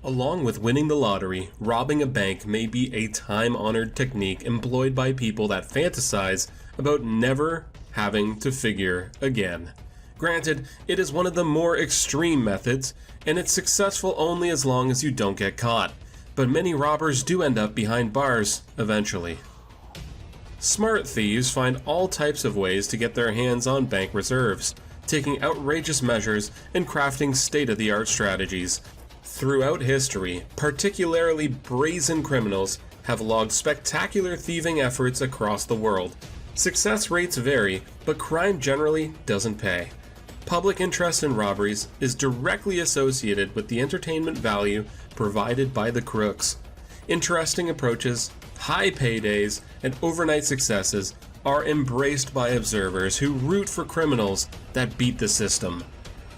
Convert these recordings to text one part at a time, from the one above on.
Along with winning the lottery, robbing a bank may be a time-honored technique employed by people that fantasize about never having to figure again. Granted, it is one of the more extreme methods, and it's successful only as long as you don't get caught, but many robbers do end up behind bars eventually. Smart thieves find all types of ways to get their hands on bank reserves, taking outrageous measures and crafting state-of-the-art strategies. Throughout history, particularly brazen criminals have logged spectacular thieving efforts across the world. Success rates vary, but crime generally doesn't pay. Public interest in robberies is directly associated with the entertainment value provided by the crooks. Interesting approaches, high paydays, and overnight successes are embraced by observers who root for criminals that beat the system.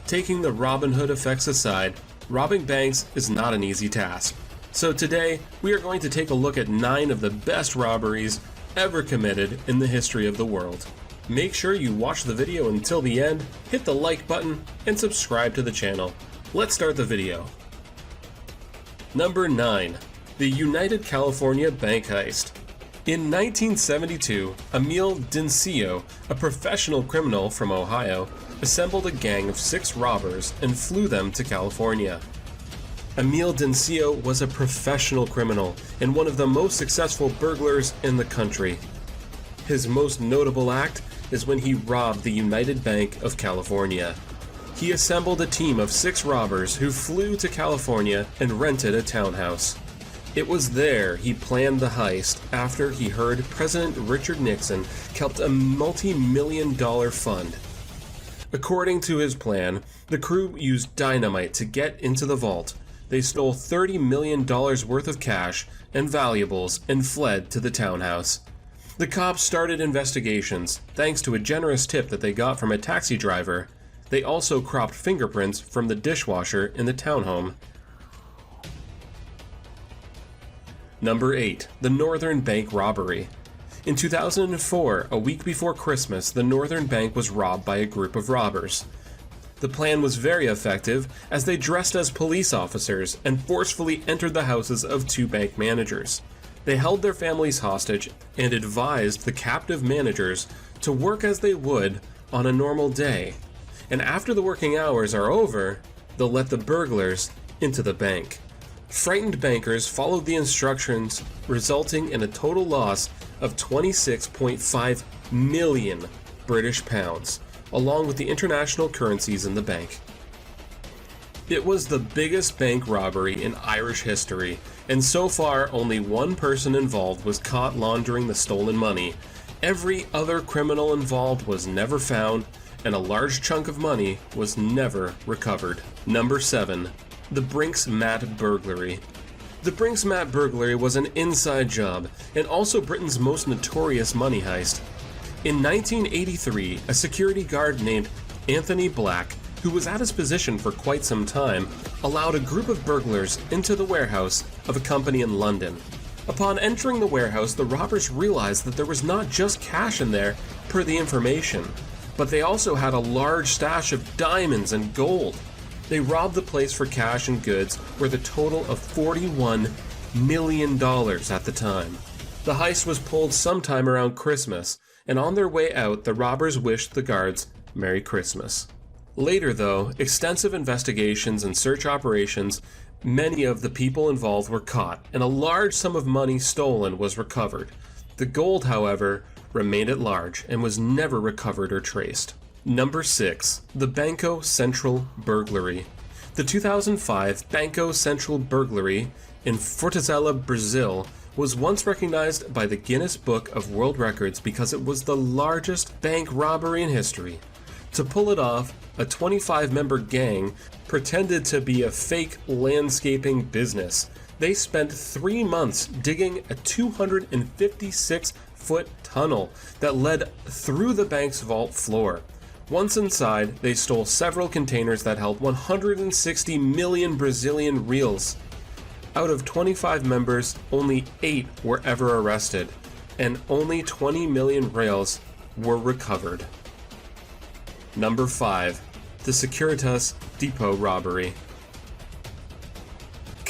Taking the Robin Hood effects aside, robbing banks is not an easy task. So today, we are going to take a look at 9 of the best robberies ever committed in the history of the world. Make sure you watch the video until the end, hit the like button, and subscribe to the channel. Let's start the video. Number 9. The United California Bank Heist. In 1972, Emil Dincio, a professional criminal from Ohio, assembled a gang of 6 robbers and flew them to California. Emil Dincio was a professional criminal and one of the most successful burglars in the country. His most notable act is when he robbed the United Bank of California. He assembled a team of 6 robbers who flew to California and rented a townhouse. It was there he planned the heist after he heard President Richard Nixon kept a multi-million-dollar fund. According to his plan, the crew used dynamite to get into the vault. They stole $30 million worth of cash and valuables and fled to the townhouse. The cops started investigations thanks to a generous tip that they got from a taxi driver. They also cropped fingerprints from the dishwasher in the townhome. Number 8. The Northern Bank Robbery. In 2004, a week before Christmas, the Northern Bank was robbed by a group of robbers. The plan was very effective as they dressed as police officers and forcefully entered the houses of 2 bank managers. They held their families hostage and advised the captive managers to work as they would on a normal day. And after the working hours are over, they'll let the burglars into the bank. Frightened bankers followed the instructions, resulting in a total loss of 26.5 million British pounds, along with the international currencies in the bank. It was the biggest bank robbery in Irish history, and so far only one person involved was caught laundering the stolen money. Every other criminal involved was never found, and a large chunk of money was never recovered. Number 7. The Brinks Mat Burglary. The Brinks Mat Burglary was an inside job, and also Britain's most notorious money heist. In 1983, a security guard named Anthony Black, who was at his position for quite some time, allowed a group of burglars into the warehouse of a company in London. Upon entering the warehouse, the robbers realized that there was not just cash in there, per the information, but they also had a large stash of diamonds and gold. They robbed the place for cash and goods worth a total of $41 million at the time. The heist was pulled sometime around Christmas, and on their way out, the robbers wished the guards Merry Christmas. Later though, extensive investigations and search operations, many of the people involved were caught, and a large sum of money stolen was recovered. The gold, however, remained at large and was never recovered or traced. Number 6. The Banco Central Burglary. The 2005 Banco Central Burglary in Fortaleza, Brazil, was once recognized by the Guinness Book of World Records because it was the largest bank robbery in history. To pull it off, a 25-member gang pretended to be a fake landscaping business. They spent 3 months digging a 256-foot tunnel that led through the bank's vault floor. Once inside, they stole several containers that held 160 million Brazilian reals. Out of 25 members, only 8 were ever arrested, and only 20 million reals were recovered. Number 5. The Securitas Depot Robbery.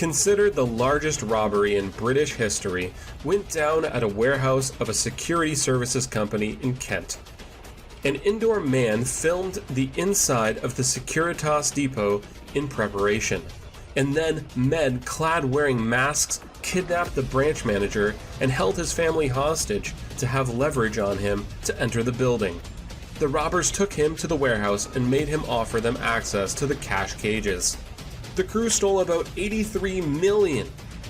considered the largest robbery in British history, went down at a warehouse of a security services company in Kent. An indoor man filmed the inside of the Securitas depot in preparation, and then men clad wearing masks kidnapped the branch manager and held his family hostage to have leverage on him to enter the building. The robbers took him to the warehouse and made him offer them access to the cash cages. The crew stole about $83 million.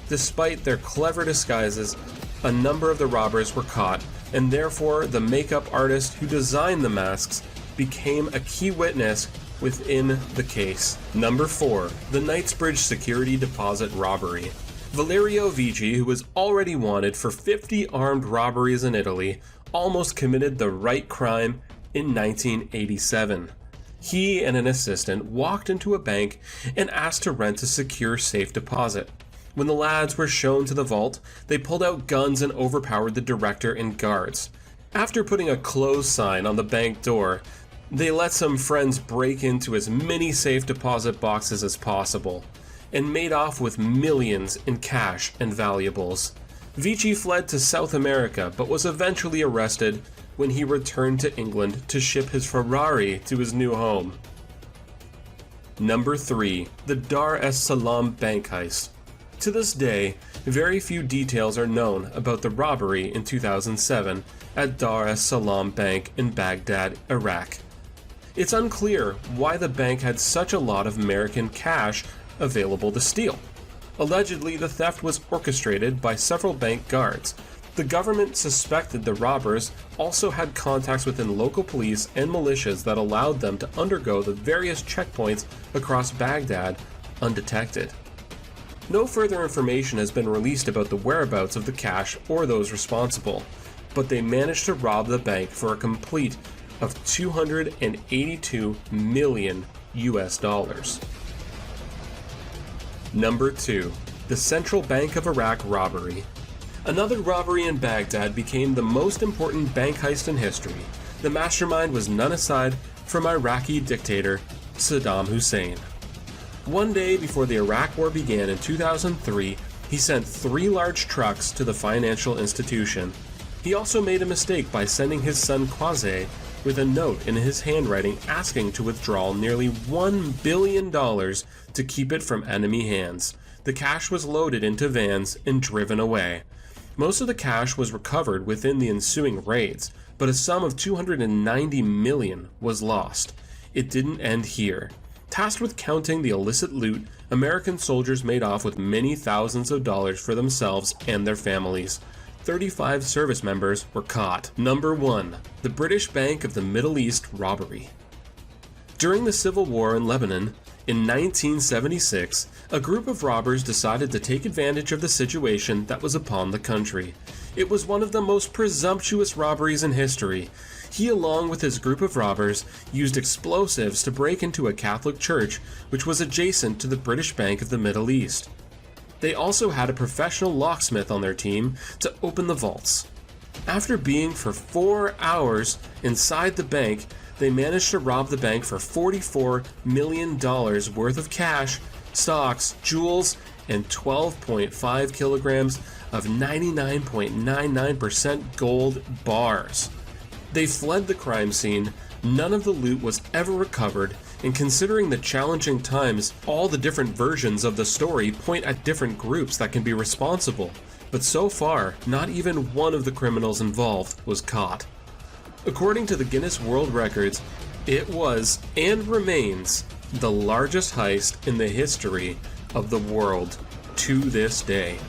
Despite their clever disguises, a number of the robbers were caught, and therefore the makeup artist who designed the masks became a key witness within the case. Number 4. The Knightsbridge Security Deposit Robbery. Valerio Vici, who was already wanted for 50 armed robberies in Italy, almost committed the right crime in 1987. He and an assistant walked into a bank and asked to rent a secure safe deposit. When the lads were shown to the vault, they pulled out guns and overpowered the director and guards. After putting a close sign on the bank door, they let some friends break into as many safe deposit boxes as possible, and made off with millions in cash and valuables. Vici fled to South America, but was eventually arrested when he returned to England to ship his Ferrari to his new home. Number 3. The Dar es Salaam bank heist. To this day, very few details are known about the robbery in 2007 at Dar es Salaam Bank in Baghdad, Iraq. It's unclear why the bank had such a lot of American cash available to steal. Allegedly, the theft was orchestrated by several bank guards. The government suspected the robbers also had contacts within local police and militias that allowed them to undergo the various checkpoints across Baghdad undetected. No further information has been released about the whereabouts of the cash or those responsible, but they managed to rob the bank for a complete of $282 million US. Number 2. The Central Bank of Iraq Robbery. Another robbery in Baghdad became the most important bank heist in history. The mastermind was none aside from Iraqi dictator Saddam Hussein. One day before the Iraq War began in 2003, he sent 3 large trucks to the financial institution. He also made a mistake by sending his son Qasem with a note in his handwriting asking to withdraw nearly $1 billion to keep it from enemy hands. The cash was loaded into vans and driven away. Most of the cash was recovered within the ensuing raids, but a sum of $290 million was lost. It didn't end here. Tasked with counting the illicit loot, American soldiers made off with many thousands of dollars for themselves and their families. 35 service members were caught. Number 1. The British Bank of the Middle East Robbery. During the Civil War in Lebanon, in 1976, a group of robbers decided to take advantage of the situation that was upon the country. It was one of the most presumptuous robberies in history. He, along with his group of robbers, used explosives to break into a Catholic church which was adjacent to the British Bank of the Middle East. They also had a professional locksmith on their team to open the vaults. After being for 4 hours inside the bank, they managed to rob the bank for $44 million worth of cash, stocks, jewels, and 12.5 kilograms of 99.99% gold bars. They fled the crime scene. None of the loot was ever recovered, and considering the challenging times, all the different versions of the story point at different groups that can be responsible. But so far, not even one of the criminals involved was caught. According to the Guinness World Records, it was and remains the largest heist in the history of the world to this day.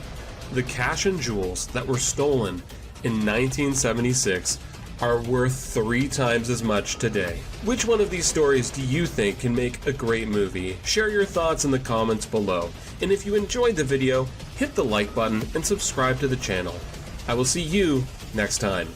The cash and jewels that were stolen in 1976 are worth 3 times as much today. Which one of these stories do you think can make a great movie? Share your thoughts in the comments below. And if you enjoyed the video, hit the like button and subscribe to the channel. I will see you next time.